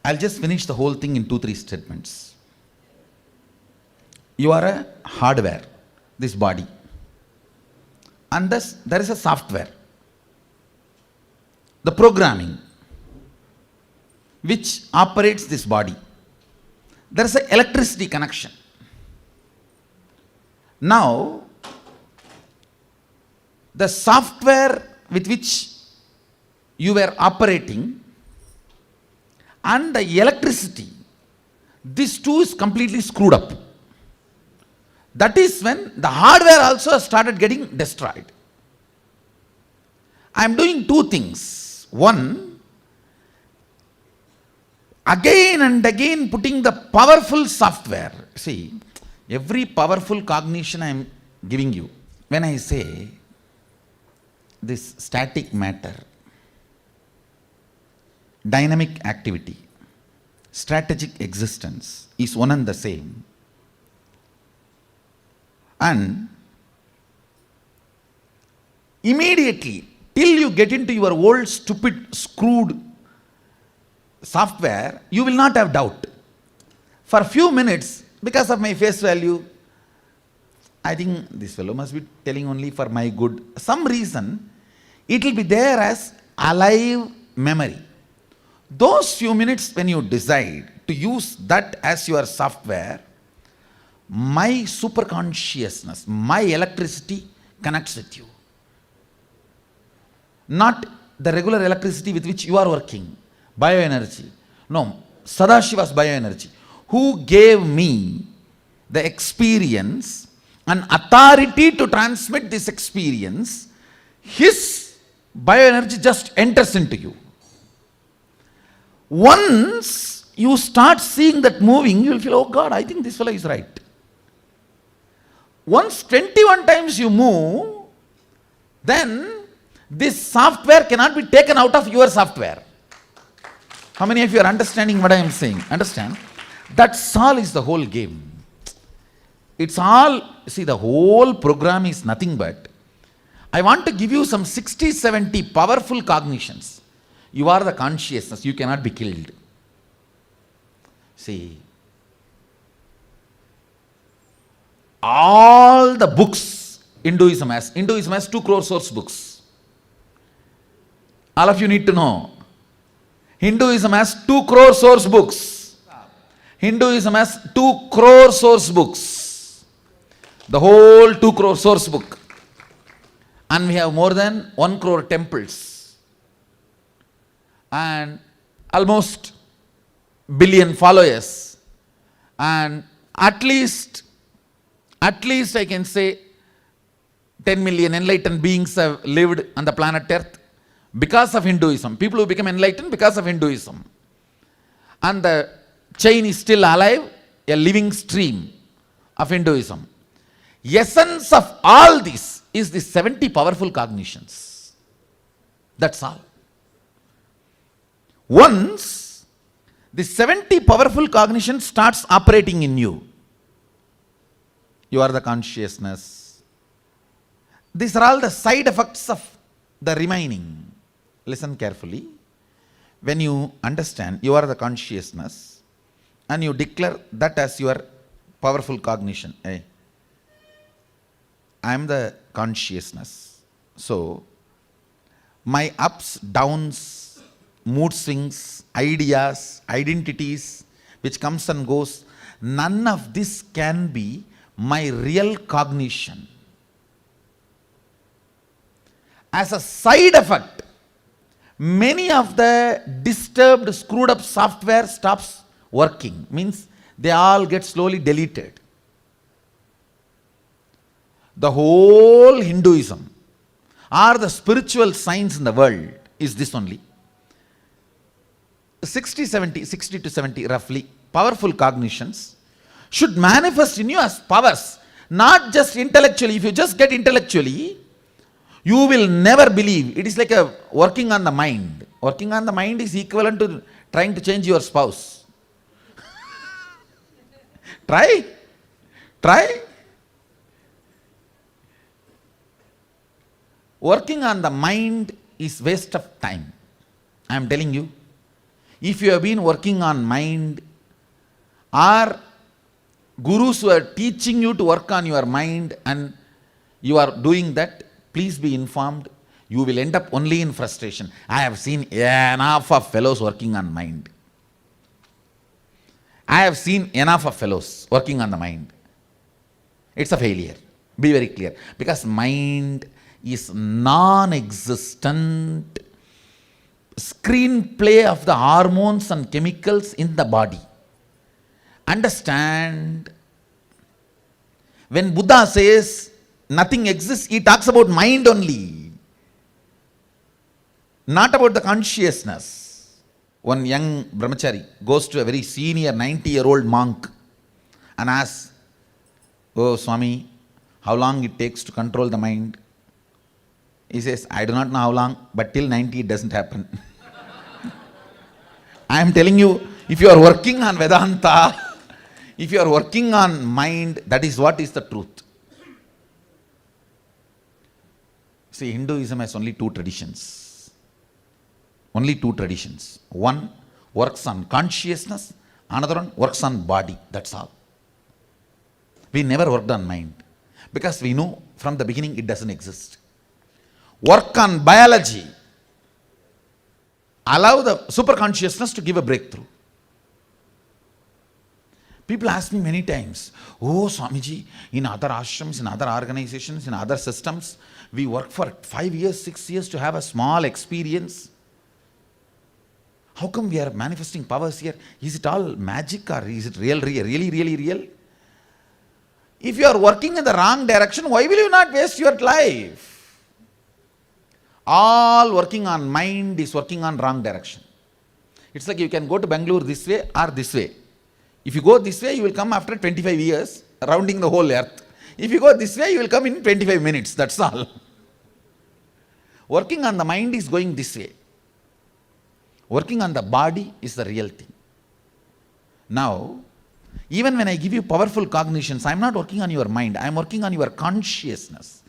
I'll just finish the whole thing in 2-3 statements. You are a hardware, this body. And thus there is a software, the programming, which operates this body. There is an electricity connection. Now, the software with which you were operating and the electricity, these two is completely screwed up. That is when the hardware also started getting destroyed. I am doing two things. One, again and again putting the powerful software. See, every powerful cognition I am giving you. When I say this static matter, dynamic activity, strategic existence is one and the same. And immediately, till you get into your old stupid screwed software, you will not have doubt. For a few minutes, because of my face value, I think this fellow must be telling only for my good. Some reason, it will be there as alive memory. Those few minutes when you decide to use that as your software, my superconsciousness, my electricity connects with you. Not the regular electricity with which you are working, bioenergy. No, Sadashiva's bioenergy, who gave me the experience and authority to transmit this experience, his bioenergy just enters into you. Once you start seeing that moving, you will feel, oh God, I think this fellow is right. Once 21 times you move, then this software cannot be taken out of your software. How many of you are understanding what I am saying? Understand? That's all is the whole game. It's all, see, the whole program is nothing but, I want to give you some 60, 70 powerful cognitions. You are the consciousness, you cannot be killed. See, all the books Hinduism has 2 crore source books. All of you need to know. Hinduism has 2 crore source books. Hinduism has 2 crore source books. The whole 2 crore source book. And we have more than 1 crore temples. And almost billion followers. And at least I can say 10 million enlightened beings have lived on the planet Earth because of Hinduism. People who become enlightened because of Hinduism. And the chain is still alive, a living stream of Hinduism. Essence of all this is the 70 powerful cognitions. That's all. Once the 70 powerful cognition starts operating in you, you are the consciousness. These are all the side effects of the remaining. Listen carefully. When you understand you are the consciousness and you declare that as your powerful cognition. Hey, I am the consciousness. So, my ups, downs, mood swings, ideas, identities, which comes and goes, none of this can be my real cognition. As a side effect, many of the disturbed, screwed up software stops working. Means they all get slowly deleted. The whole Hinduism or the spiritual science in the world is this only. 60 to 70 roughly powerful cognitions should manifest in you as powers, not just intellectually. If you just get intellectually, you will never believe. It is like a working on the mind. Working on the mind is equivalent to trying to change your spouse. Try. Working on the mind is waste of time. I am telling you. If you have been working on mind, or gurus who are teaching you to work on your mind and you are doing that, please be informed, you will end up only in frustration. I have seen enough of fellows working on mind. I have seen enough of fellows working on the mind. It's a failure. Be very clear. Because mind is non-existent screenplay of the hormones and chemicals in the body. Understand, when Buddha says nothing exists, he talks about mind only, not about the consciousness. One young brahmachari goes to a very senior 90-year-old monk and asks, "Oh Swami, how long it takes to control the mind?" He says, "I do not know how long, but till 90 it doesn't happen." I am telling you, if you are working on Vedanta, if you are working on mind, that is what is the truth. See, Hinduism has only two traditions. Only two traditions. One works on consciousness, another one works on body. That's all. We never worked on mind because we know from the beginning it doesn't exist. Work on biology. Allow the superconsciousness to give a breakthrough. People ask me many times, "Oh Swamiji, in other ashrams, in other organizations, in other systems, we work for 5 years, 6 years to have a small experience. How come we are manifesting powers here? Is it all magic or is it really real? If you are working in the wrong direction, why will you not waste your life?" All working on mind is working on wrong direction. It's like you can go to Bangalore this way or this way. If you go this way, you will come after 25 years, rounding the whole earth. If you go this way, you will come in 25 minutes. That's all. Working on the mind is going this way. Working on the body is the real thing. Now, even when I give you powerful cognitions, I am not working on your mind. I am working on your consciousness.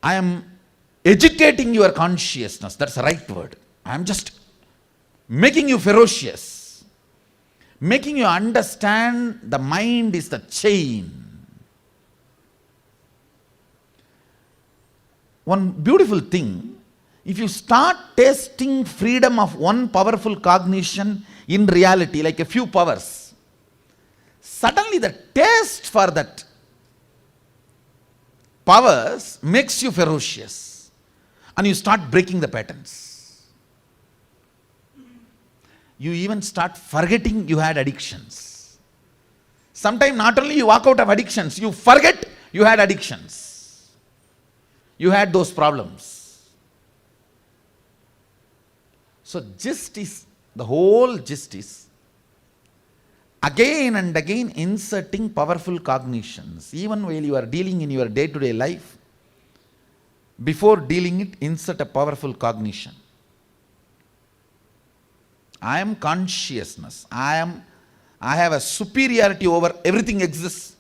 I am educating your consciousness. That's the right word. I am just making you ferocious, making you understand the mind is the chain. One beautiful thing, if you start tasting freedom of one powerful cognition in reality, like a few powers, suddenly the taste for that powers makes you ferocious and you start breaking the patterns. You even start forgetting you had addictions. Sometimes not only you walk out of addictions, you forget you had addictions. You had those problems. So the whole gist is again and again inserting powerful cognitions. Even while you are dealing in your day-to-day life, before dealing it, insert a powerful cognition. I am consciousness. I have a superiority over everything exists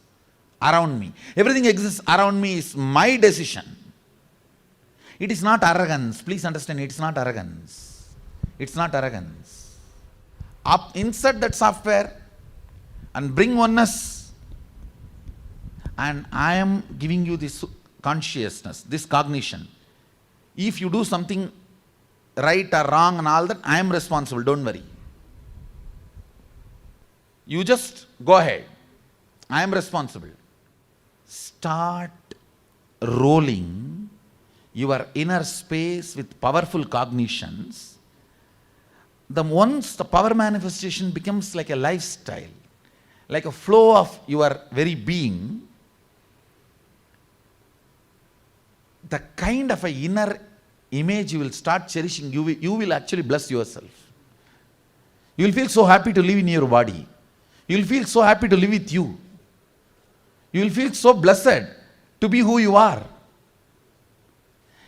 around me. Everything exists around me is my decision. It is not arrogance. Please understand, it is not arrogance. It's not arrogance. Insert that software and bring oneness. And I am giving you this consciousness, this cognition. If you do something right or wrong and all that, I am responsible, don't worry. You just go ahead. I am responsible. Start rolling your inner space with powerful cognitions. Once the power manifestation becomes like a lifestyle, like a flow of your very being, the kind of an inner image you will start cherishing, you will actually bless yourself. You will feel so happy to live in your body. You will feel so happy to live with you. You will feel so blessed to be who you are.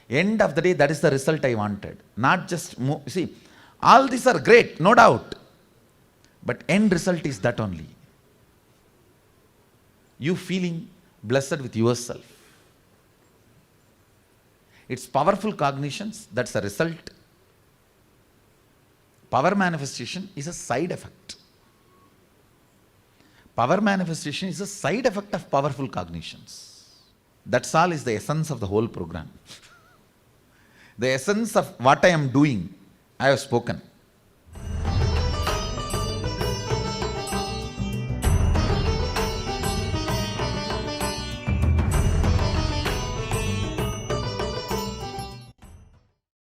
End of the day, that is the result I wanted. Not just, see, all these are great, no doubt. But end result is that only. You feeling blessed with yourself. It's powerful cognitions, that's the result. Power manifestation is a side effect. Power manifestation is a side effect of powerful cognitions. That's all is the essence of the whole program. The essence of what I am doing, I have spoken.